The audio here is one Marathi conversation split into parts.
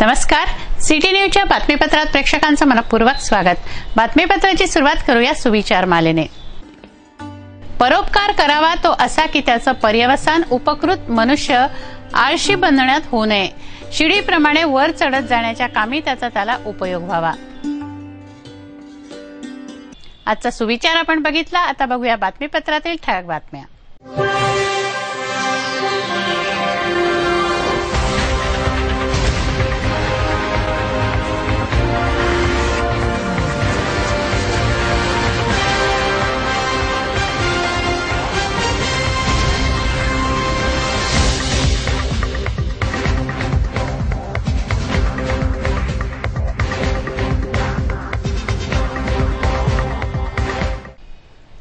नमस्कार, सिटी न्यूजच्या बातमीपत्रात प्रेक्षकांचं मनपूर्वक स्वागत। बातमीपत्राची सुरुवात करूया सुविचार मालेने। परोपकार करावा तो असा की त्याचं पर्यवसान उपकृत मनुष्य आळशी बनण्यात होऊ नये। शिडीप्रमाणे वर चढत जाण्याच्या कामी त्याला उपयोग व्हावा। आजचा सुविचार आपण बघितला। आता बघूया बातमीपत्रातील ठळक बातम्या।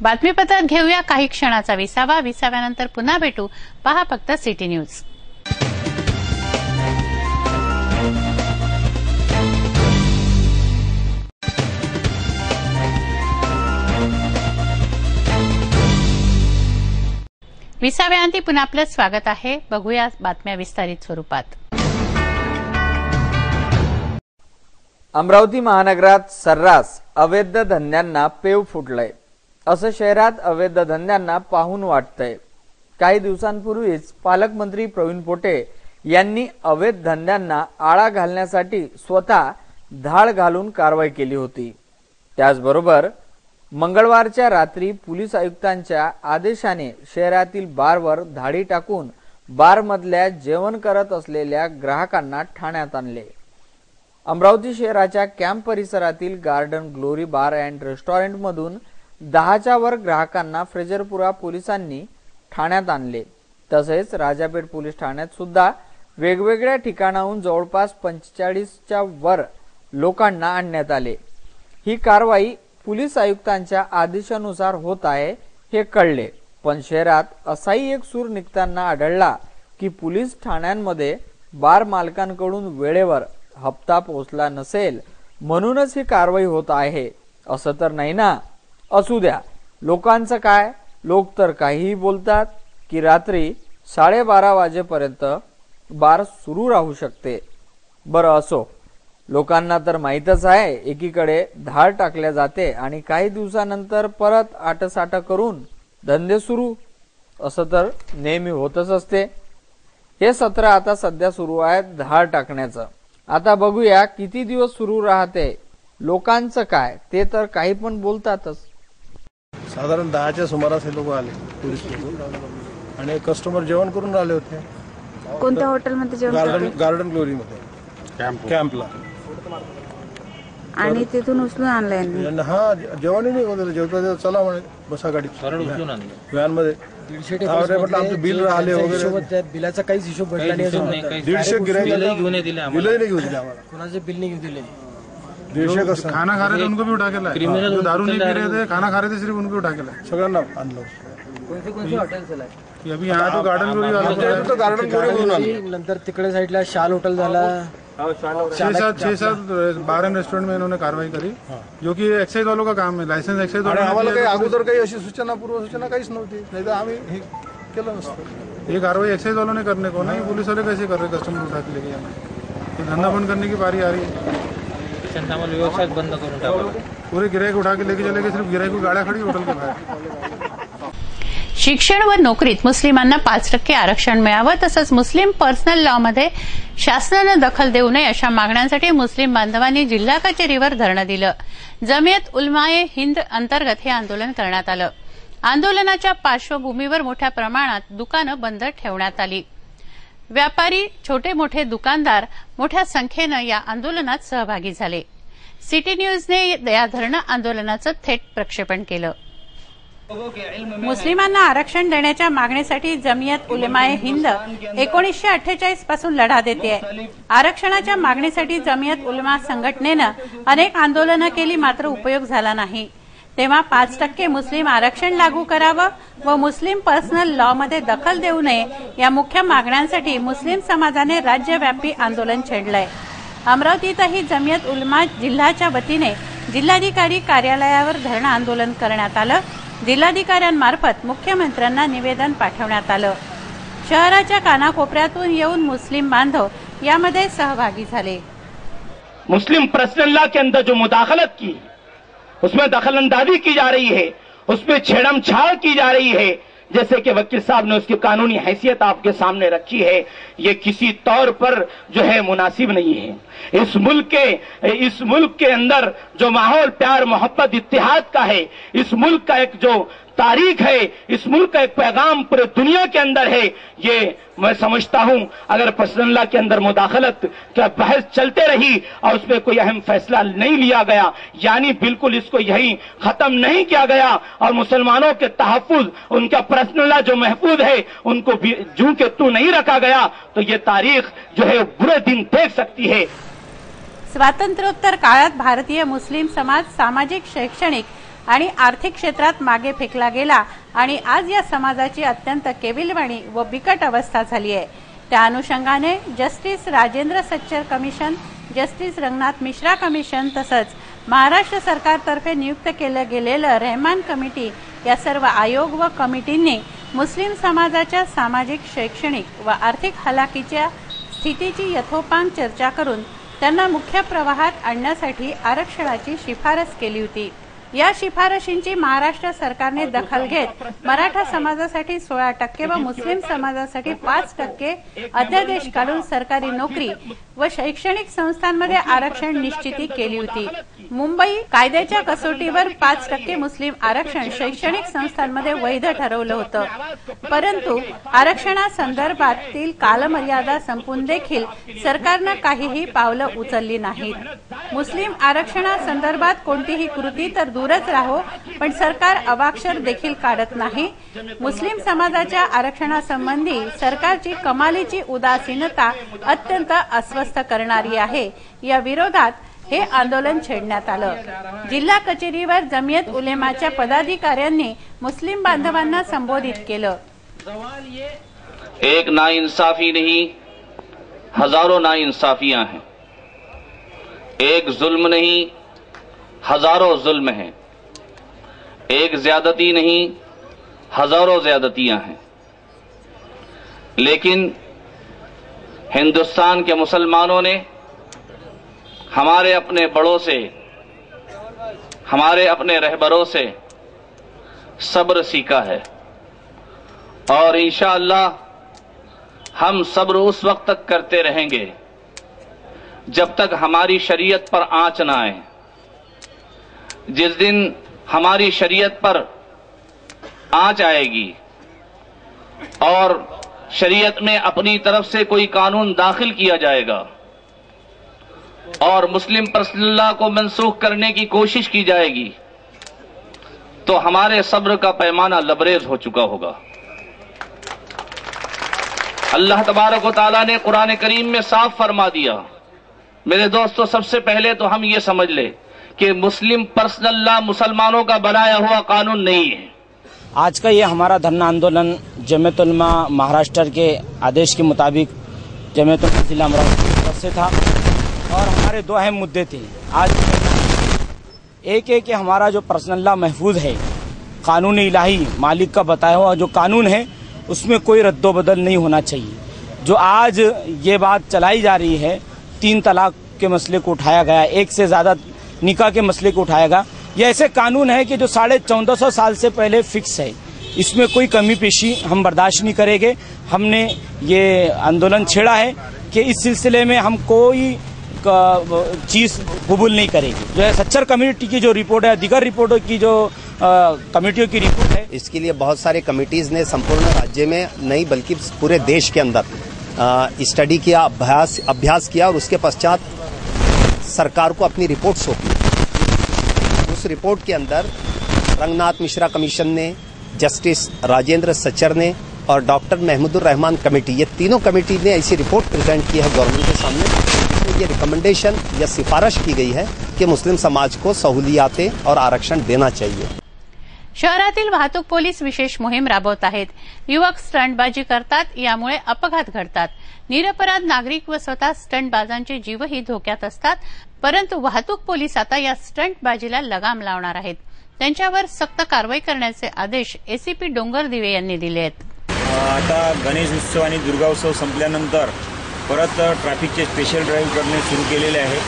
बातमीपत्रात घेऊया काही क्षणाचा विसावा। विसाव्यानंतर पुन्हा भेटू। पहा फक्त सिटी न्यूज। विसाव्याअंती पुन्हा आपलं स्वागत आहे। बघूया बातम्या विस्तारित स्वरूपात। अमरावती महानगरात सर्रास अवैध धंद्यांना पेव फुटलंय असं शहरात अवैध धंद्यांना पाहून वाटतंय। काही दिवसांपूर्वीच पालकमंत्री प्रवीण पोटे यांनी अवैध धंद्यांना आळा घालण्यासाठी स्वतः धाड घालून कारवाई केली होती। त्याचबरोबर मंगळवारच्या रात्री पोलीस आयुक्तांच्या आदेशाने शहरातील बारवर धाडी टाकून बारमधल्या जेवण करत असलेल्या ग्राहकांना ठाण्यात आणले। अमरावती शहराच्या कॅम्प परिसरातील garden glory bar and restaurant मधून 10च्या वर ग्राहकांना फ्रेजरपुरा पोलिसांनी ठाण्यात आणले। तसेच राजापेठ पोलीस ठाण्यात सुद्धा वेगवेगळ्या ठिकाणाहून जवळपास 45च्या वर लोकांना आणण्यात आले। ही कारवाई पोलीस आयुक्तांच्या आदेशानुसार होत आहे हे कळले, पण शहरात असाही एक सूर निघताना आढळला की पोलीस ठाण्यांमध्ये बार मालकांकडून वेळेवर हप्ता पोहोचला नसेल म्हणूनच ही कारवाई होत आहे असं तर नाही ना। असू द्या, लोकांचं काय, लोक तर काहीही बोलतात की रात्री 12:30 वाजेपर्यंत बार सुरू राहू शकते। बरं असो, लोकांना तर माहीतच आहे एकीकडे धाड टाकल्या जाते आणि काही दिवसानंतर परत आटसाट करून धंदे सुरू, असं तर नेहमी होतच असते। हे सत्र आता सध्या सुरू आहे धाड टाकण्याचं। आता बघूया किती दिवस सुरू राहते। लोकांचं काय, ते तर काही पण बोलतातच। साधारण 10च्या सुमारास हे लोक आले पोलीस आणि कस्टमर जेवण करून राहिले होते। कोणत्या हॉटेलमध्ये जेवण? गार्डन ग्लोरी मध्ये कॅम्पला। आणि तिथून उचलून आणलंय? हा, जेवण नाही वगैरे जेवता चला म्हणे बसा गाडीत व्हॅन मध्ये। 150 म्हटलं आमचं बिल राहिले वगैरे, बिलाचा काहीच हिशोब भेटला नाही। 150 गिराईक घेऊन दिले आम्हाला, कोणाचे बिल नहीं दिले। 150 का खाना खा रहे थे उनको भी उठा के लाए, जो दारू नहीं पी रहे थे खाना खा रहे थे सिर्फ उनको उठा के लाए। सगळ्यांना आणलं। कोणते हॉटेल से लाए? अभी यहाँ तो गार्डन ग्लोरी वाला, तो गार्डन ग्लोरी नंतर तिकडे साइडला शाल होटल झाला। 6-7 बार एंड रेस्टोरेंट में इन्होंने कार्रवाई करी, जो कि एक्साइज वालों का काम है। लाइसेंस एक्साइज वालों, आम्हाला काही अगोदर काही अशी सूचना पूर्व सूचना काहीच नव्हती, नाही तर आम्ही हे केलं नसतं। ये कार्रवाई एक्साइज वालों ने करने को नहीं, पुलिस वाले कैसे कर रहे कस्टमर उठा के लेके जाना। तो धंधा बंद करने की बारी आ रही है। व्यवसाय बंद करून टाका, पूरे गिराईक उठा के लेके चले गए, सिर्फ गिराईक को गाड्या खड़ी होटल के बाहर। शिक्षण व नोकरीत मुस्लिमांना 5% आरक्षण मिळावं, तसंच मुस्लिम पर्सनल लॉ मध्ये शासनाने दखल देऊ नये अशा मागण्यांसाठी मुस्लिम बांधवांनी जिल्हा कचेरीवर धरणं दिलं। जमियत उलमाए हिंद अंतर्गत हे आंदोलन करण्यात आलं। आंदोलनाच्या पार्श्वभूमीवर मोठ्या प्रमाणात दुकानं बंद ठेवण्यात आली। व्यापारी, छोटे मोठे दुकानदार मोठ्या संख्येनं या आंदोलनात सहभागी झाले। सिटी न्यूजने या धरणं आंदोलनाचं थेट प्रक्षेपण केलं। मुस्लिमांना आरक्षण देण्याच्या मागणीसाठी जमियत उलेमाए हिंद 1948 पासून लढा देते। आरक्षणाच्या मागणीसाठी जमियत उलमा संघटनेनं अनेक आंदोलनं केली, मात्र उपयोग झाला नाही। तेव्हा 5% मुस्लिम आरक्षण लागू करावं व मुस्लिम पर्सनल लॉ मध्ये दखल देऊ नये या मुख्य मागण्यांसाठी मुस्लिम समाजाने राज्यव्यापी आंदोलन छेडलंय। अमरावतीतही जमियत उलमा जिल्ह्याच्या वतीने जिल्हाधिकारी कार्यालयावर धरणं आंदोलन करण्यात आलं। जिल्हाधिकाऱ्यांमार्फत मुख्यमंत्र्यांना निवेदन पाठवण्यात आलं। शहराच्या कानाकोपऱ्यातून येऊन मुस्लिम बांधव यामध्ये सहभागी झाले। मुस्लिम पर्सनल लॉ के अंदर जो मुदाखलत की, उसमें दखलंदाजी की जा रही है, उसमें छेड़छाड़ की जा रही है, जैसे कि वकील साहब ने उसकी कानूनी हैसियत आपके सामने रखी है, ये किसी तौर पर जो है मुनासिब नहीं है। इस मुल्क के अंदर जो माहौल प्यार मोहब्बत इत्तेहाद का है, इस मुल्क का एक जो तारीख है, इस मुल्क का एक पैगाम पूरे दुनिया के अंदर है, ये मैं समझता हूं अगर पर्सनल लॉ के अंदर मुदाखलत का बहस चलते रही और उसमें कोई अहम फैसला नहीं लिया गया, यानी बिल्कुल इसको यही खत्म नहीं किया गया और मुसलमानों के तहफ्फुज, उनका पर्सनल लॉ जो महफूज है, उनको जूं के तू नहीं रखा गया, तो ये तारीख जो है बुरे दिन देख सकती है। स्वातंत्र्योत्तर काळात भारतीय मुस्लिम समाज सामाजिक, शैक्षणिक आणि आर्थिक क्षेत्रात मागे फेकला गेला आणि आज या समाजाची अत्यंत केविलवाणी व बिकट अवस्था झाली आहे। त्या अनुषंगाने justice Rajendra Sachar commission, justice Ranganath Mishra commission तसंच महाराष्ट्र सरकारतर्फे नियुक्त केलं गेलेलं रहमान कमिटी या सर्व आयोग व कमिटींनी मुस्लिम समाजाच्या सामाजिक, शैक्षणिक व आर्थिक हलाखीच्या स्थितीची यथोपांग चर्चा करून त्यांना मुख्य प्रवाहात आणण्यासाठी आरक्षणाची शिफारस केली होती। या शिफारशींची महाराष्ट्र सरकारने दखल घेत मराठा समाजासाठी 16% व मुस्लिम समाजासाठी 5% अध्यादेश काढून सरकारी नोकरी व शैक्षणिक संस्थांमध्ये आरक्षण निश्चिती केली होती। मुंबई कायद्याच्या कसोटीवर 5% मुस्लिम आरक्षण शैक्षणिक संस्थांमध्ये वैध ठरवलं होतं, परंतु आरक्षणासंदर्भातील कालमर्यादा संपून देखील सरकारनं काहीही पावलं उचलली नाहीत। मुस्लिम आरक्षणासंदर्भात कोणतीही कृती तर दूरच राहो, पण सरकार अवाक्षर देखील काढत नाही। मुस्लिम समाजाच्या आरक्षणासंबंधी सरकारची कमालीची उदासीनता अत्यंत अस्वस्थ करणारी आहे। या विरोधात हे आंदोलन छेडण्यात आलं। जिल्हा कचेरीवर जमियत उलेमाच्या पदाधिकाऱ्यांनी मुस्लिम बांधवांना संबोधित केलं। एक नाइंसाफी नहीं, हजारों नाइंसाफियां हैं। एक जुल्म नहीं, हजारों जुल्म हैं। एक ज्यादती नहीं, हजारों ज्यादतियां हैं। लेकिन हिंदुस्तान के मुसलमानों ने हमारे अपने बड़ों से, हमारे अपने रहबरों से सब्र सीखा है और इंशाअल्लाह हम सब्र उस वक्त तक करते रहेंगे जब तक हमारी शरीयत पर आंच ना आए। जिस दिन हमारी शरीयत पर आंच आएगी और शरीयत में अपनी तरफ से कोई कानून दाखिल किया जाएगा और मुस्लिम पर्सनल लॉ को मनसूख करने की कोशिश की जाएगी, तो हमारे सब्र का पैमाना लबरेज हो चुका होगा। अल्लाह तबारक व तआला ने कुरान करीम में साफ फरमा दिया। मेरे दोस्तों, सबसे पहले तो हम ये समझ ले कि मुस्लिम पर्सनल लॉ मुसलमानों का बनाया हुआ कानून नहीं है। आज का ये हमारा धरना आंदोलन जमीयत उलमा महाराष्ट्र के आदेश के मुताबिक जमीयत उलमा जिला अमरावती की तरफ से था और हमारे दो अहम मुद्दे थे। आज एक है कि हमारा जो पर्सनल लॉ महफूज है, कानून इलाही मालिक का बताया हुआ जो कानून है, उसमें कोई रद्दोबदल नहीं होना चाहिए। जो आज ये बात चलाई जा रही है, 3 तलाक के मसले को उठाया गया, 1 से ज्यादा निकाह के मसले को उठाया गया, ये ऐसे कानून है कि जो 1450 साल से पहले फिक्स है। इसमें कोई कमी पेशी हम बर्दाश्त नहीं करेंगे। हमने ये आंदोलन छेड़ा है कि इस सिलसिले में हम कोई चीज कबूल नहीं करेगी। जो है सच्चर कमेटी की जो रिपोर्ट है, दीगर रिपोर्टों की जो कमेटियों की रिपोर्ट है, इसके लिए बहुत सारे कमेटीज ने संपूर्ण राज्य में नहीं बल्कि पूरे देश के अंदर स्टडी किया, अभ्यास किया और उसके पश्चात सरकार को अपनी रिपोर्ट सौंपी। उस रिपोर्ट के अंदर रंगनाथ मिश्रा कमीशन ने, जस्टिस राजेंद्र सच्चर ने और डॉक्टर महमूदुर रहमान कमेटी, ये तीनों कमेटी ने ऐसी रिपोर्ट प्रेजेंट की है गवर्नमेंट के सामने, जिसमें ये रिकमेंडेशन या सिफारिश की गई है कि मुस्लिम समाज को सहूलियातें और आरक्षण देना चाहिए। शहरातील वाहतूक पोलीस विशेष मोहीम राबवत आहेत। युवक स्टंटबाजी करतात, यामुळे अपघात घडतात। निरपराध नागरिक व स्वतः स्टंटबाजांचे जीवही धोक्यात असतात, परंतु वाहतूक पोलीस आता या स्टंटबाजीला लगाम लावणार आहेत। त्यांच्यावर सक्त कारवाई करण्याचे आदेश एसीपी डोंगर दिवे यांनी दिले आहेत। आता गणेश उत्सव आणि दुर्गा उत्सव संपल्यानंतर परत ट्रॅफिकचे स्पेशल ड्राईव्ह करणे सुरू केलेले आहे।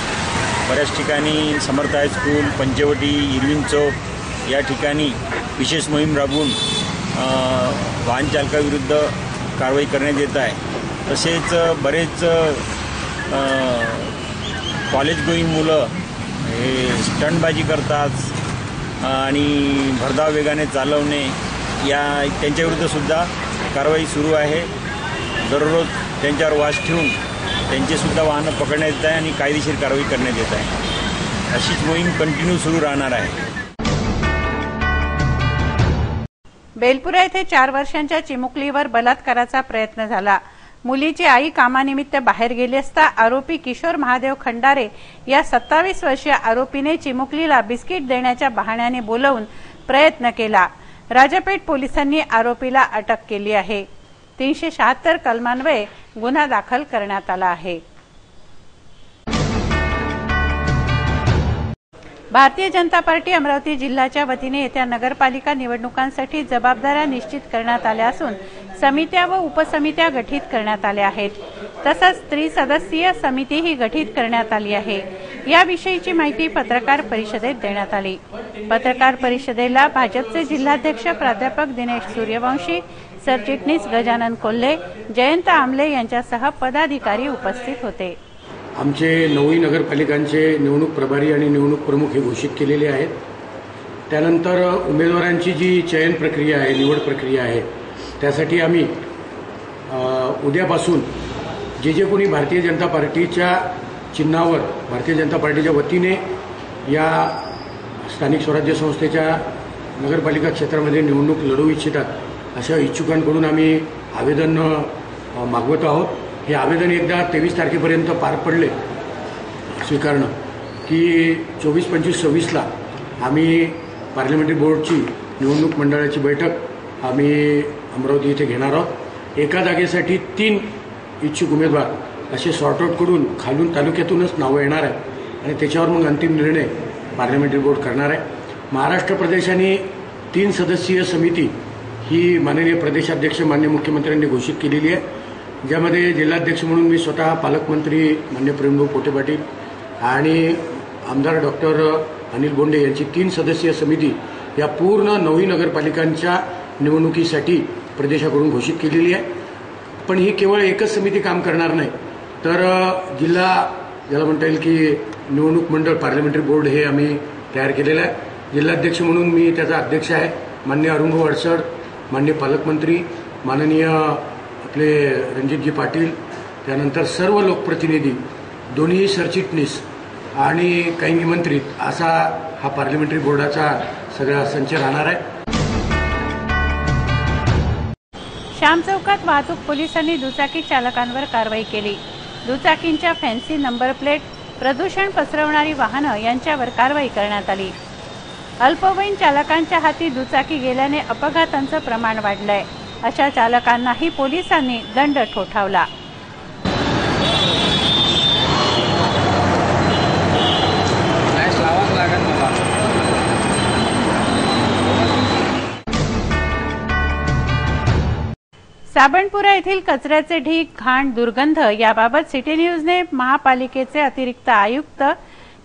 बऱ्याच ठिकाणी समर्थ हायस्कूल, पंचवटी, इरविन चौक या ठिकाणी विशेष मोहीम राबवून वाहन चालकाविरुद्ध कारवाई करण्यात येत आहे। तसेच बरेच कॉलेज गोईंग मुलं हे स्टंटबाजी करतात आणि भरधाव वेगाने चालवणे त्यांच्याविरुद्धसुद्धा कारवाई सुरू आहे। दररोज त्यांच्यावर वाच ठेवून त्यांचेसुद्धा वाहनं पकडण्यात येत आहे आणि कायदेशीर कारवाई करण्यात येत आहे। अशीच मोहीम कंटिन्यू सुरू राहणार आहे। बेलपुरा येथे 4 वर्षांच्या चिमुकलीवर बलात्काराचा प्रयत्न झाला। मुलीची आई कामानिमित्त बाहेर गेली असता आरोपी किशोर महादेव खंडारे या 27 वर्षीय आरोपीने चिमुकलीला बिस्किट देण्याच्या बहाण्याने बोलवून प्रयत्न केला। राजापेठ पोलिसांनी आरोपीला अटक केली आहे। 376 कलमान्वये गुन्हा दाखल करण्यात आला आहे। भारतीय जनता पार्टी अमरावती जिल्ह्याच्या वतीने येत्या नगरपालिका निवडणुकांसाठी जबाबदाऱ्या निश्चित करण्यात आल्या असून समित्या व उपसमित्या गठीत करण्यात आल्या आहेत। तसंच त्रिसदस्यीय समितीही गठीत करण्यात आली आहे। याविषयीची माहिती पत्रकार परिषदेत देण्यात आली। पत्रकार परिषदेला भाजपचे जिल्हाध्यक्ष प्राध्यापक दिनेश सूर्यवंशी, सरचिटणीस गजानन कोल्हे, जयंत आमले यांच्यासह पदाधिकारी उपस्थित होते। आमचे 9 नगरपालिकांचे निवडणूक प्रभारी आणि निवडणूक प्रमुख हे घोषित केलेले आहेत। त्यानंतर उमेदवारांची जी चयन प्रक्रिया आहे, निवड प्रक्रिया आहे, त्यासाठी आम्ही उद्यापासून जे कोणी भारतीय जनता पार्टीच्या चिन्हावर भारतीय जनता पार्टीच्या वतीने या स्थानिक स्वराज्य संस्थेच्या नगरपालिका क्षेत्रामध्ये निवडणूक लढवू इच्छितात अशा इच्छुकांकडून आम्ही आवेदन मागवत आहोत। हे आवेदन एकदा 23 तारखेपर्यंत पार पडले स्वीकारणं की 24, 25, 26ला आम्ही पार्लमेंटरी बोर्डची निवडणूक मंडळाची बैठक आम्ही अमरावती येथे घेणार आहोत। एका जागेसाठी 3 इच्छुक उमेदवार असे सॉर्ट आउट करून खालून तालुक्यातूनच नावं येणार आहे आणि त्याच्यावर मग अंतिम निर्णय पार्लमेंटरी बोर्ड करणार आहे। महाराष्ट्र प्रदेशाने 3 सदस्यीय समिती ही माननीय प्रदेशाध्यक्ष माननीय मुख्यमंत्र्यांनी घोषित केलेली आहे, ज्यामध्ये जिल्हाध्यक्ष म्हणून मी स्वतः पालकमंत्री माननीय प्रवीणभाऊ पोटे पाटील आणि आमदार डॉक्टर अनिल बोंडे यांची 3 सदस्यीय समिती या पूर्ण 9 नगरपालिकांच्या निवडणुकीसाठी प्रदेशाकडून घोषित केलेली आहे। पण ही केवळ एकच समिती काम करणार नाही, तर जिल्हा ज्याला म्हणता येईल की निवडणूक मंडळ पार्लमेंटरी बोर्ड हे आम्ही तयार केलेलं आहे। जिल्हाध्यक्ष म्हणून मी त्याचा अध्यक्ष आहे। माननीय अरुणभाऊ अडसड, माननीय पालकमंत्री, माननीय आपले रणजितजी पाटील, त्यानंतर सर्व लोकप्रतिनिधी, दोन्ही सरचिटणीस आणि काही निमंत्रित असा हा पार्लमेंटरी बोर्डाचा सगळा संच राहणार आहे। श्याम चौकात वाहतूक पोलिसांनी दुचाकी चालकांवर कारवाई केली। दुचाकींच्या फॅन्सी नंबर प्लेट, प्रदूषण पसरवणारी वाहनं यांच्यावर कारवाई करण्यात आली। अल्पवयीन चालकांच्या हाती दुचाकी गेल्याने अपघातांचं प्रमाण वाढलंय। अशा चालकांनाही पोलिसांनी दंड ठोठावला। साबणपुरा येथील कचऱ्याचे ढीग, घाण, दुर्गंध याबाबत सिटी न्यूजने महापालिकेचे अतिरिक्त आयुक्त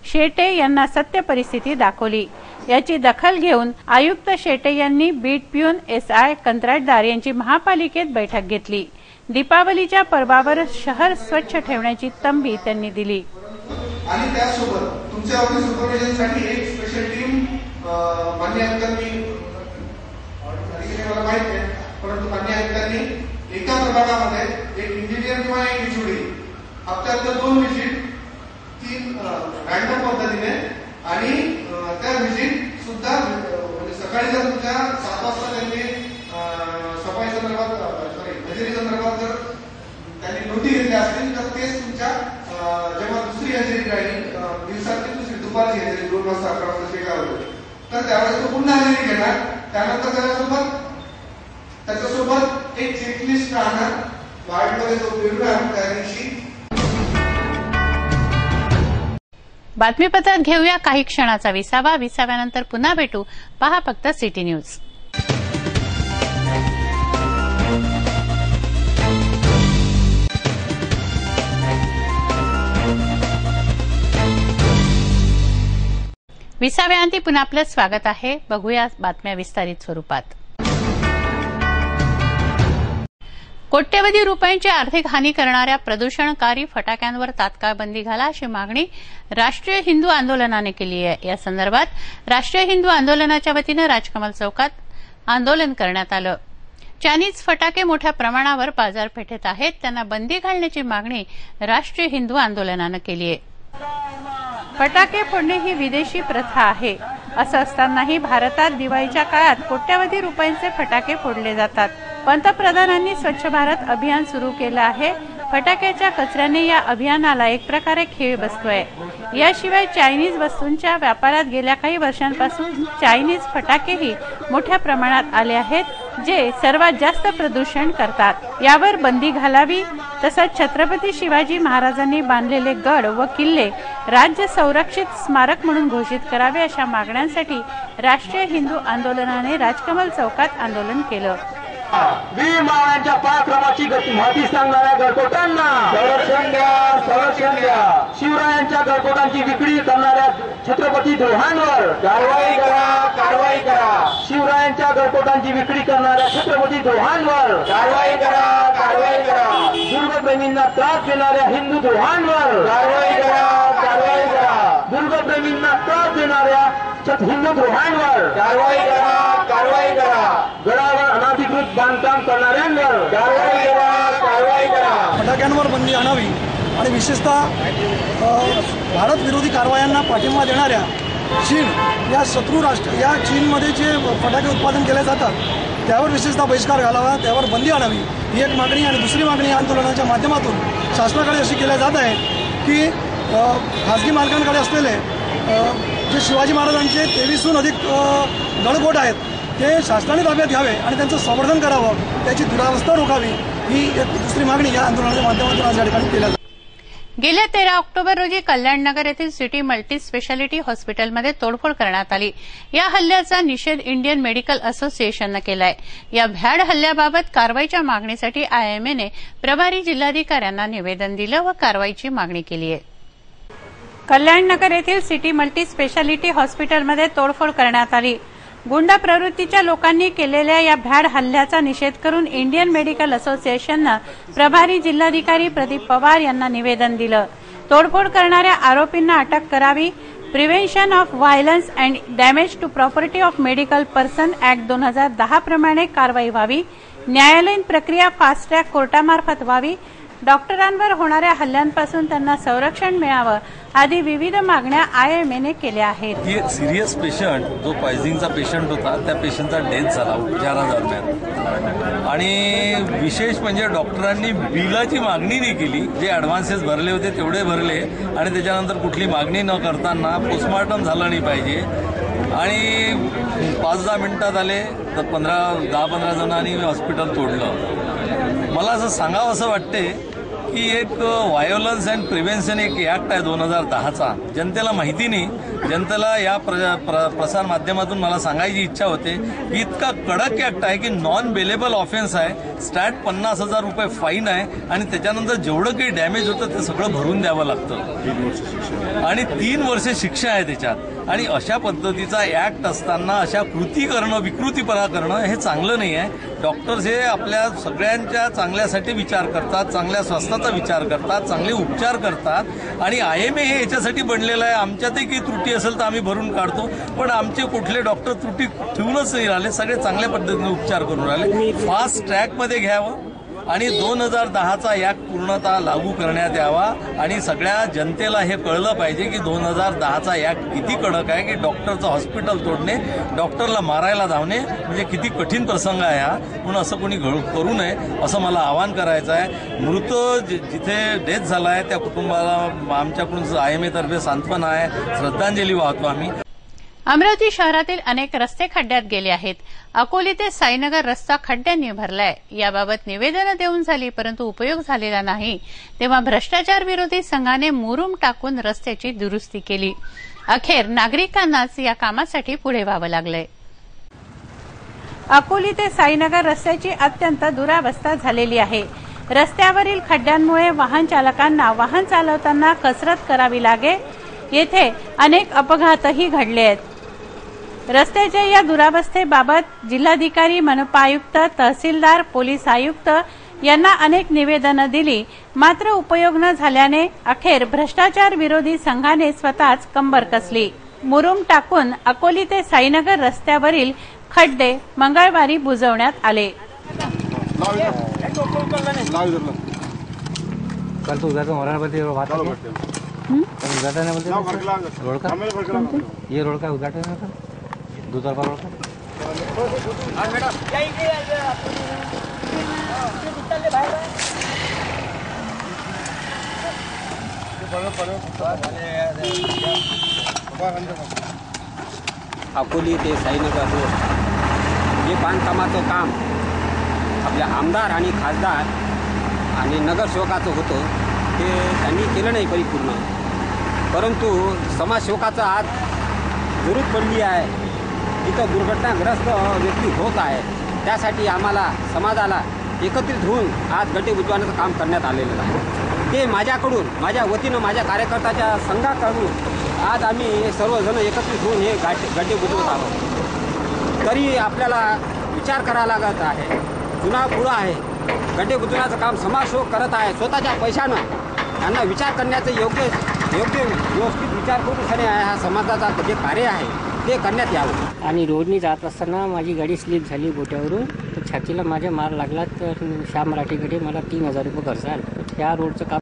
शेटे यांना सत्य परिस्थिती दाखवली। याची दखल घेऊन आयुक्त शेटे यांनी बीट पिऊन SI कंत्राटदार यांची महापालिकेत बैठक घेतली। दीपावलीच्या पर्वावर शहर स्वच्छ ठेवण्याची तंबी त्यांनी दिली। आणि त्यासोबत तुमच्या ऑफिस सुपरविजनसाठी एक स्पेशल टीम मान्य आयुक्तांनी मला माहिती आहे, परंतु मान्य आयुक्तांनी एका प्रभागामध्ये एक इंजिनियर किंवा एक HOD हप्त्यात 2 व्हिजिट, 3 रँडम पद्धतीने आणि त्या व्हिजिट सुद्धा म्हणजे सकाळी जर तुमच्या 7 वाजता त्यांनी सफाई संदर्भात हजेरी संदर्भात जर त्यांनी नोंदी घेतल्या असतील तर तेच तुमच्या जेव्हा दुसरी हजेरी राहील दिवसाची दुसरी दुपारची हजेरी 2 वाजता 11 वाजता शेगाव होते तर त्यावेळेस तो पुन्हा हजेरी घेणार। त्यानंतर त्याच्यासोबत एक चेकलिस्ट राहणार वार्डमध्ये जो फिरून आहे त्या दिवशी। बातमीपत्रात घेऊया काही क्षणाचा विसावा। विसाव्यानंतर पुन्हा भेटू। पहा फक्त सिटी न्यूज। 20व्या अंती पुन्हा आपलं स्वागत आहे. बघूया बातम्या विस्तारित स्वरूपात. कोट्यवधी रुपयांची आर्थिक हानी करणाऱ्या प्रदूषणकारी फटाक्यांवर तात्काळ बंदी घाला अशी मागणी राष्ट्रीय हिंदू आंदोलनाने केली आहे. या संदर्भात राष्ट्रीय हिंदू आंदोलनाच्या वतीनं राजकमल चौकात आंदोलन करण्यात आलं. चायनीज फटाके मोठ्या प्रमाणावर बाजारपेठेत आहेत, त्यांना बंदी घालण्याची मागणी राष्ट्रीय हिंदू आंदोलनानं केली आहे. फटाके फोडणे ही विदेशी प्रथा आहे. असं असतानाही भारतात दिवाळीच्या काळात कोट्यवधी रुपयांचे फटाके फोडले जातात. पंतप्रधानांनी स्वच्छ भारत अभियान सुरू केलं आहे. फटाक्याच्या कचऱ्याने या अभियानाला एक प्रकारे खीळ बसतोय. याशिवाय चायनीज वस्तूंच्या व्यापारात गेल्या काही वर्षांपासून चायनीज फटाकेही मोठ्या प्रमाणात आले आहेत, जे सर्वात जास्त प्रदूषण करतात. यावर बंदी घालावी. तसंच छत्रपती शिवाजी महाराजांनी बांधलेले गड व किल्ले राज्य संरक्षित स्मारक म्हणून घोषित करावे अशा मागण्यांसाठी राष्ट्रीय हिंदू आंदोलनाने राजकमल चौकात आंदोलन केलं. वीर मावळ्यांच्या पराक्रमाची महती सांगणाऱ्या गडकोटांना संरक्षण द्या. शिवरायांच्या गडकोटांची विक्री करणाऱ्या छत्रपती द्रोहांवर कारवाई करा. शिवरायांच्या गडकोटांची विक्री करणाऱ्या छत्रपती द्रोहांवर कारवाई करा. दुर्गप्रेमींना त्रास देणाऱ्या हिंदू द्रोहांवर कारवाई करा. दुर्गप्रेमींना त्रास देणाऱ्या हिंदू द्रोहांवर कारवाई करा. गडावर अनधिकृत बांधकाम करणाऱ्यांवर कारवाई करा. फटाक्यांवर बंदी आणावी आणि विशेषतः भारत विरोधी कारवायांना पाठिंबा देणाऱ्या चीन या शत्रू राष्ट्र या चीनमध्ये जे फटाके उत्पादन केले जातात त्यावर विशेषतः बहिष्कार घालावा, त्यावर बंदी आणावी ही एक मागणी. आणि दुसरी मागणी या आंदोलनाच्या माध्यमातून शासनाकडे अशी केली जात आहे की खाजगी मालकांकडे असलेले जे शिवाजी महाराजांचे 23हून अधिक गडकोट आहेत ते शासनाने ताब्यात घ्यावे आणि त्यांचं संवर्धन करावं, त्याची दुरावस्था रोखावी ही एक दुसरी मागणी या आंदोलनाच्या माध्यमातून आज या ठिकाणी केल्या जाते. गेल्या 13 ऑक्टोबर रोजी कल्याणनगर येथील सिटी मल्टी स्पेशालिटी हॉस्पिटलमध्ये तोडफोड करण्यात आली. या हल्ल्याचा निषेध इंडियन मेडिकल असोसिएशननं केलाय. या भ्याड हल्ल्याबाबत कारवाईच्या मागणीसाठी आयएमएने प्रभारी जिल्हाधिकाऱ्यांना निवेदन दिलं व कारवाईची मागणी केली आहे. कल्याणनगर येथील सिटी मल्टी स्पेशालिटी हॉस्पिटलमध्ये तोडफोड करण्यात आली. गुंड प्रवृत्तीच्या लोकांनी केलेल्या या भ्याड हल्ल्याचा निषेध करून इंडियन मेडिकल असोसिएशननं प्रभारी जिल्हाधिकारी प्रदीप पवार यांना निवेदन दिलं. तोडफोड करणाऱ्या आरोपींना अटक करावी. Prevention of violence and damage to property of medical person act 2010 प्रमाणे कारवाई व्हावी. न्यायालयीन प्रक्रिया फास्ट ट्रॅक कोर्टामार्फत व्हावी. डॉक्टरांवर होणाऱ्या हल्ल्यांपासून त्यांना संरक्षण मिळावं आदी विविध मागण्या आयएमएने केल्या आहेत. सिरियस पेशंट जो पॉयझनिंगचा पेशंट होता त्या पेशंटचा डेथ झाला उपचारादरम्यान. आणि विशेष म्हणजे डॉक्टरांनी बिलाची मागणी नाही केली. जे ॲडव्हान्सेस भरले होते तेवढे भरले आणि त्याच्यानंतर कुठली मागणी न करताना पोस्टमॉर्टम झालं नाही पाहिजे. आणि 5-10 मिनिटात आले तर 10-15 जणांनी हॉस्पिटल तोडलं. मला असं सांगावं असं वाटते की एक व्हायोलन्स अँड प्रिव्हेन्शन एक ॲक्ट आहे 2010चा. जनतेला माहिती नाही. जनतेला या प्रसार माध्यमातून मला सांगायची इच्छा होते की इतका कडक ॲक्ट आहे की नॉन बेलेबल ऑफेन्स आहे. स्टॅट 50,000 रुपये फाईन आहे आणि त्याच्यानंतर जेवढं काही डॅमेज होतं ते सगळं भरून द्यावं लागतं आणि 3 वर्षे शिक्षा आहे त्याच्यात. आणि अशा पद्धतीचा ॲक्ट असताना अशा कृती करणं, विकृतीपणा करणं हे चांगलं नाही आहे. डॉक्टर्स हे आपल्या सगळ्यांच्या चांगल्यासाठी विचार करतात, चांगल्या स्वास्थ्याचा विचार करतात, चांगले उपचार करतात आणि आयएमए हे याच्यासाठी बनलेलं आहे. आमच्यातही काही त्रुटी असेल तर आम्ही भरून काढतो, पण आमचे कुठले डॉक्टर त्रुटी ठेवूनच नाही राहिले. सगळे चांगल्या पद्धतीने उपचार करून राहिले. फास्ट ट्रॅकमध्ये घ्यावं आणि 2010चा ॲक्ट पूर्णतः लागू करण्यात यावा. आणि सगळ्या जनतेला हे कळलं पाहिजे की 2010चा ॲक्ट किती कडक आहे की डॉक्टरचं हॉस्पिटल तोडणे, डॉक्टरला मारायला धावणे म्हणजे किती कठीण प्रसंग आहे हा. म्हणून असं कोणी करू नये असं मला आवाहन करायचं आहे. मृत जिथे डेथ झाला आहे त्या कुटुंबाला आमच्याकडून आयएमएतर्फे सांत्वना आहे, श्रद्धांजली वाहतो आम्ही. अमरावती शहरातील अनेक रस्ते खड्ड्यात गेले आहेत. अकोली ते साईनगर रस्ता खड्ड्यांनी भरलाय. याबाबत निवेदनं देऊन झाली परंतु उपयोग झालेला नाही. तेव्हा भ्रष्टाचार विरोधी संघाने मुरुम टाकून रस्त्याची दुरुस्ती केली. अखेर नागरिकांनाच या कामासाठी पुढे व्हावं लागलंय. अकोली ते साईनगर रस्त्याची अत्यंत दुरावस्था झालेली आहे. रस्त्यावरील खड्ड्यांमुळे वाहन चालकांना वाहन चालवताना कसरत करावी लागे. येथे अनेक अपघातही घडले आहेत। रस्त्याच्या या दुरावस्थेबाबत जिल्हाधिकारी, मनपा आयुक्त, तहसीलदार, पोलीस आयुक्त यांना अनेक निवेदनं दिली, मात्र उपयोग न झाल्याने अखेर भ्रष्टाचार विरोधी संघाने स्वतःच कंबर कसली। मुरुम टाकून अकोली ते साईनगर रस्त्यावरील खड्डे मंगळवारी बुजवण्यात आले। कल तो उधर हो रहा है, उद्घाटन है बोलते रोड का, ये रोड का उद्घाटन है दूसरा रोड का। अकोली ते साईनगर रोड हे बांधकामाचं काम आपल्या आमदार आणि खासदार आणि नगरसेवकाचं होतं, ते त्यांनी केलं नाही परिपूर्ण। परंतु समाजसेवकाचा आज जरूर पडली आहे, तिथं दुर्घटनाग्रस्त व्यक्ती होत आहे, त्यासाठी आम्हाला समाजाला एकत्रित होऊन आज गड्डे बुजवण्याचं काम करण्यात आलेलं आहे। ते माझ्याकडून, माझ्या वतीनं, माझ्या कार्यकर्त्याच्या संघाकडून आज आम्ही सर्वजण एकत्रित होऊन हे गड्डे बुजवत आहोत। तरी आपल्याला विचार करावा लागत आहे, जुना पुढा आहे, गड्डे बुजवण्याचं काम समाजसेवक करत आहे स्वतःच्या पैशानं। त्यांना विचार करण्याचं योग्य व्यवस्थित विचार करून सणे आहे, हा समाजाचा जे कार्य आहे ते करण्यात यावं। आणि रोडनी जात असताना माझी गाडी स्लिप झाली गोट्यावरून, तर छातीला माझ्या मार लागला, तर श्याम मराठीकडे मला 3000 रुपये खर्च आला। त्या रोडचं काम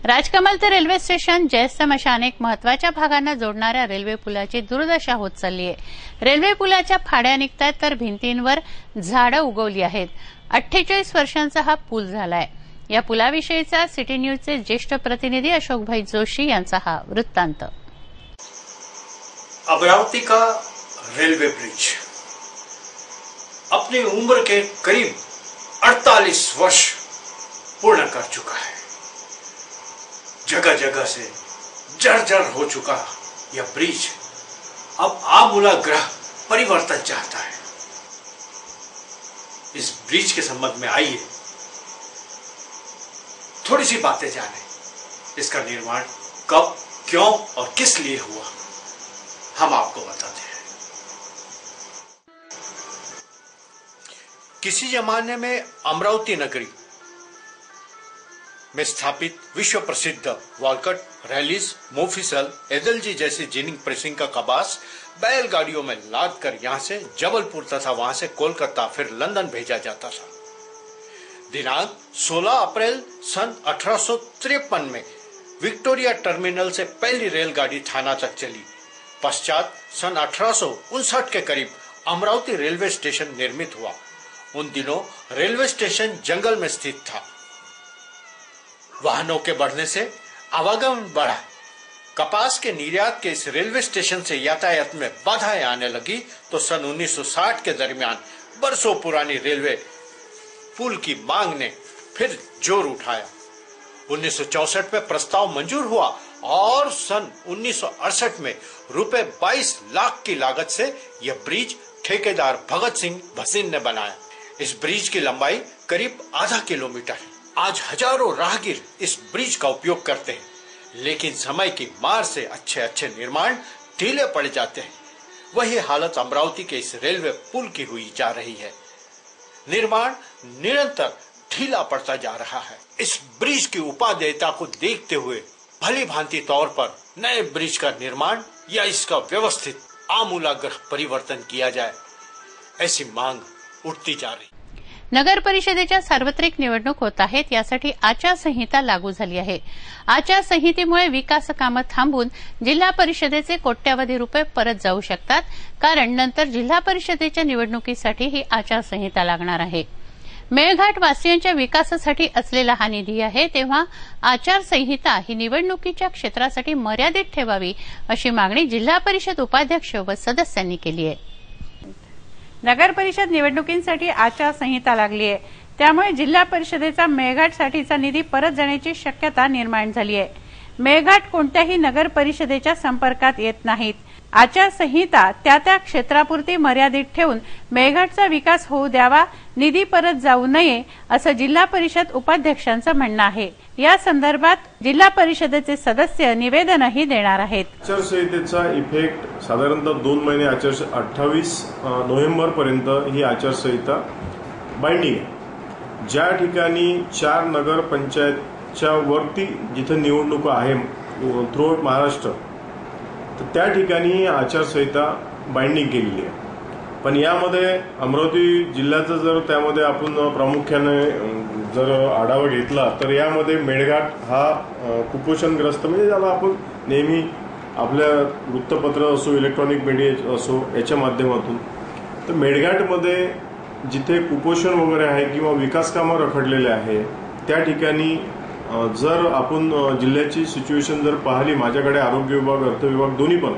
राजकमल ते रेल्वे स्टेशन जयस्तंभ अशा अनेक महत्वाच्या भागांना जोडणाऱ्या रेल्वे पुलाची दुर्दशा होत चालली आहे। रेल्वे पुलाच्या फाड्या निघतात तर भिंतींवर झाडं उगवली आहेत। 48 वर्षांचा हा पूल झालाय। या पुलाविषयीचा सिटी न्यूजचे ज्येष्ठ प्रतिनिधी अशोकभाई जोशी यांचा हा वृत्तांत। अमरावती का रेलवे ब्रिज अपनी उम्र के करीब 48 वर्ष पूर्ण कर चुका है। जगह जगह से जर्जर हो चुका यह ब्रिज अब आमूलाग्र परिवर्तन चाहता है। इस ब्रिज के संबंध में आइए थोड़ी सी बातें जाने। इसका निर्माण कब, क्यों और किस लिए हुआ, हम आपको बताते हैं। किसी जमाने में अमरावती नगरी में स्थापित विश्व प्रसिद्ध वॉलकट, रैलीज, मोफिसल, एदलजी जैसी जिनिंग प्रेसिंग का कबास बैलगाड़ियों में लाद कर यहां से जबलपुर तथा वहां से कोलकाता फिर लंदन भेजा जाता था। दिनांक 16 अप्रैल सन 1853 में विक्टोरिया टर्मिनल से पहली रेलगाड़ी थाना तक चली। पश्चात सन 1859 के करीब अमरावती रेलवे स्टेशन निर्मित हुआ। उन दिनों रेलवे स्टेशन जंगल में स्थित था। वाहनों के बढ़ने से आवागमन बढ़ा। कपास के निर्यात के इस रेलवे स्टेशन से यातायात में बाधाएं आने लगी तो सन 1960 के दरमियान बरसों पुरानी रेलवे पुल की मांग ने फिर जोर उठाया। 1964 में प्रस्ताव मंजूर हुआ और सन 1968 में रुपए 22 लाख की लागत से यह ब्रिज ठेकेदार भगत सिंह भसीन ने बनाया। इस ब्रिज की लंबाई करीब आधा किलोमीटर है। आज हजारों राहगीर इस ब्रिज का उपयोग करते हैं, लेकिन समय की मार से अच्छे अच्छे निर्माण ढीले पड़ जाते हैं। वही हालत अमरावती के इस रेलवे पुल की हुई जा रही है। निर्माण निरंतर ढीला पड़ता जा रहा है। इस ब्रिज की उपादेयता को देखते हुए भली भांति तौर पर नए ब्रिज का निर्माण या इसका व्यवस्थित आमूलाग्र परिवर्तन किया जाए, ऐसी मांग उठती जा रही। नगर परिषदेच्या सार्वत्रिक निवडणूक होत आहेत, यासाठी आचारसंहिता लागू झाली आहे। आचारसंहितेमुळे विकास कामं थांबून जिल्हा परिषदेचे कोट्यावधी रुपये परत जाऊ शकतात, कारण नंतर जिल्हा परिषदेच्या निवडणुकीसाठी ही आचारसंहिता लागणार आहे। मेळघाट वासियांच्या विकासासाठी असलेला हा निधी आहे, तेव्हा आचारसंहिता ही निवडणुकीच्या क्षेत्रासाठी मर्यादित ठेवावी, अशी मागणी जिल्हा परिषद उपाध्यक्ष व सदस्यांनी केली आहे। नगर परिषद निवडणुकींसाठी आचारसंहिता लागली आहे, त्यामुळे जिल्हा परिषदेचा मेळघाटसाठीचा निधी परत जाण्याची शक्यता निर्माण झाली आहे। मेळघाट कोणत्याही नगर परिषदेच्या संपर्कात येत नाहीत, आचारसंहिता त्या क्षेत्रापुरती मर्यादित ठेवून मेळघाटचा विकास होऊ द्यावा, निधी परत जाऊ नये असं जिल्हा परिषद उपाध्यक्षांचं म्हणणं आहे। या संदर्भात जिल्हा परिषदेचे सदस्य निवेदनही देणार आहेत। आचारसंहितेचा इफेक्ट साधारणतः 2 महिने 28 नोव्हेंबर पर्यंत ही आचारसंहिता बाइंडिंग आहे। ज्या ठिकाणी 4 नगर पंचायतच्या वरती जिथे निवडणुका आहे थ्रू महाराष्ट्र, तर त्या ठिकाणी ही आचारसंहिता बाइंडिंग केलेली आहे। पण यामध्ये अमरावती जिल्ह्याचं जर त्यामध्ये आपण प्रामुख्याने जर आढावा घेतला तर यामध्ये मेळघाट हा कुपोषणग्रस्त, म्हणजे ज्याला आपण नेहमी आपल्या वृत्तपत्र असो, इलेक्ट्रॉनिक मीडिया असो, याच्या माध्यमातून तर मेळघाटमध्ये जिथे कुपोषण वगैरे आहे किंवा विकास कामं रखडलेले आहे त्या ठिकाणी जर आपण जिल्ह्याची सिच्युएशन जर पाहिली, माझ्याकडे आरोग्य विभाग, अर्थ विभाग दोन्ही पण,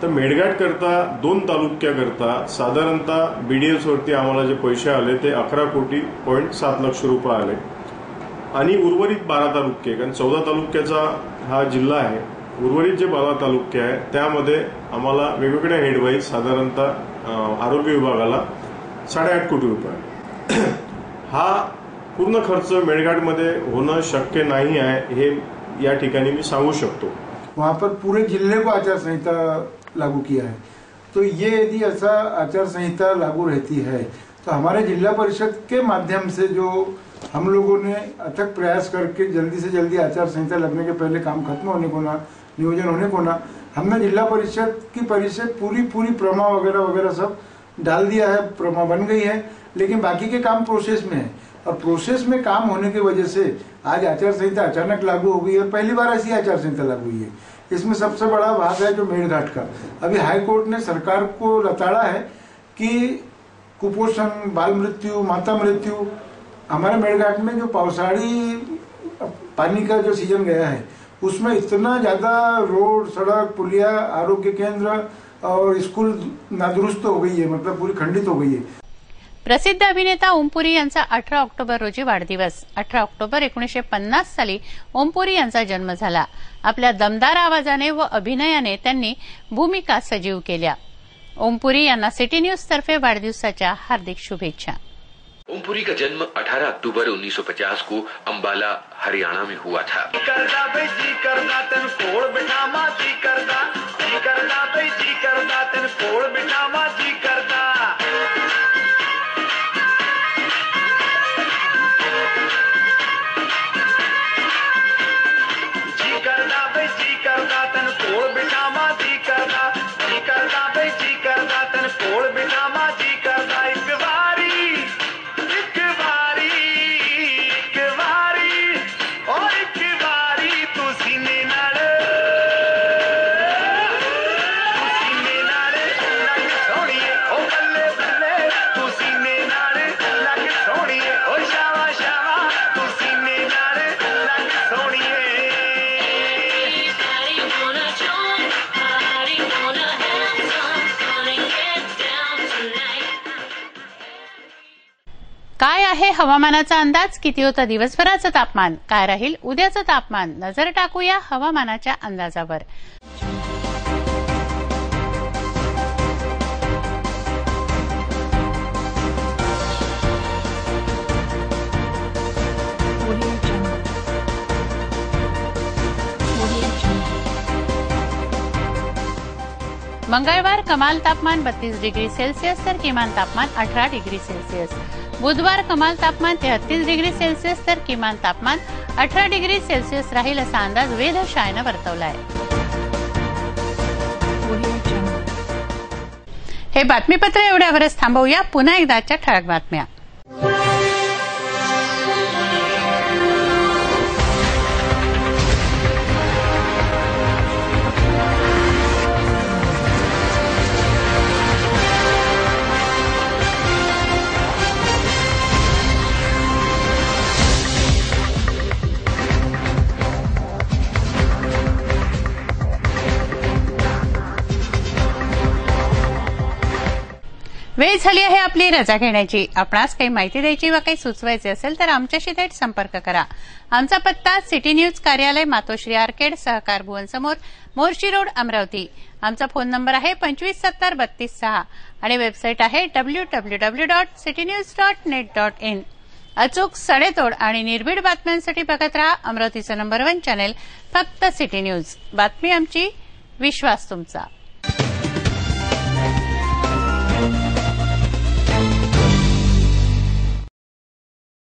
तर मेळघाट करता 2 तालुक्याकरता साधारणतः BDS वरती आम्हाला जे पैसे आले ते 11.7 कोटी रुपये आले आणि उर्वरित 12 तालुके, कारण 14 तालुक्याचा हा जिल्हा आहे, उर्वरित जे 12 तालुके आहे त्यामध्ये आम्हाला वेगवेगळ्या हेडवाईज साधारणतः आरोग्य विभागाला 8.5 कोटी रुपये हा पूर्ण खर्च मेळघाटमध्ये होणं शक्य नहीं है, हे या ठिकाणी मी सांगू शकतो। वहाँ पर पूरे जिले को आचार संहिता लागू किया है, तो ये यदि ऐसा आचार संहिता लागू रहती है तो हमारे जिला परिषद के माध्यम से जो हम लोगों ने अथक प्रयास करके जल्दी से जल्दी आचार संहिता लगने के पहले काम खत्म होने को ना, नियोजन होने को ना, हमने जिला परिषद की परिषद पूरी प्रमा वगैरह सब डाल दिया है, प्रमा बन गई है, लेकिन बाकी के काम प्रोसेस में है। और प्रोसेस में काम होने की वजह से आज आचार संहिता अचानक लागू हो गई और पहली बार ऐसी आचार संहिता लागू हुई है। इसमें सबसे बड़ा भाग है जो मेळघाट का। अभी हाई कोर्ट ने सरकार को लताड़ा है कि कुपोषण, बाल मृत्यु, माता मृत्यु, हमारे मेळघाट में जो पावसाड़ी पानी का जो सीजन गया है उसमें इतना ज्यादा रोड, सड़क, पुलिया, आरोग्य केंद्र और स्कूल नादुरुस्त हो गई है, मतलब पूरी खंडित हो गई है। प्रसिद्ध अभिनेता ओमपुरी यांचा 18 ऑक्टोबर रोजी वाढदिवस। 18 ऑक्टोबर 1950 साली ओमपुरी यांचा जन्म झाला। आपल्या दमदार आवाजाने व अभिनयाने त्यांनी भूमिका सजीव केल्या। ओमपुरी यांना सिटी न्यूज तर्फे वाढदिवसाच्या हार्दिक शुभेच्छा। ओमपुरी का जन्म 18 अक्टूबर 1950 को अंबाला, हरियाणा में हुआ था। काय आहे हवामानाचा अंदाज? किती होतं दिवसभराचं तापमान? काय राहील उद्याचं तापमान? नजर टाकूया हवामानाच्या अंदाजावर। मंगळवार कमाल तापमान 32 डिग्री सेल्सिअस तर किमान तापमान 18 डिग्री सेल्सिअस। बुधवार कमाल तापमान 33 डिग्री सेल्सिअस तर किमान तापमान 18 डिग्री सेल्सिअस राहील असा अंदाज वेधशाळेनं वर्तवलाय। हे बातमीपत्र एवढ्यावरच थांबवूया। पुन्हा एकदाच्या ठळक बातम्या। वेळ झाली आहे आपली रजा घेण्याची. आपणास काही माहिती द्यायची व काही सुचवायचे असेल तर आमच्याशी थेट संपर्क करा. आमचा पत्ता सिटी न्यूज कार्यालय, मातोश्री आर्केड, सहकार भुवन समोर, मोर्शी रोड, अमरावती. आमचा फोन नंबर आहे 2570-32-6 आणि वेबसाईट आहे www.citynews.net.in. अचूक, सडेतोड आणि निर्भीड बातम्यांसाठी बघत राहा अमरावतीचं नंबर 1 चॅनेल, फक्त सिटी न्यूज. बातमी आमची, विश्वास तुमचा.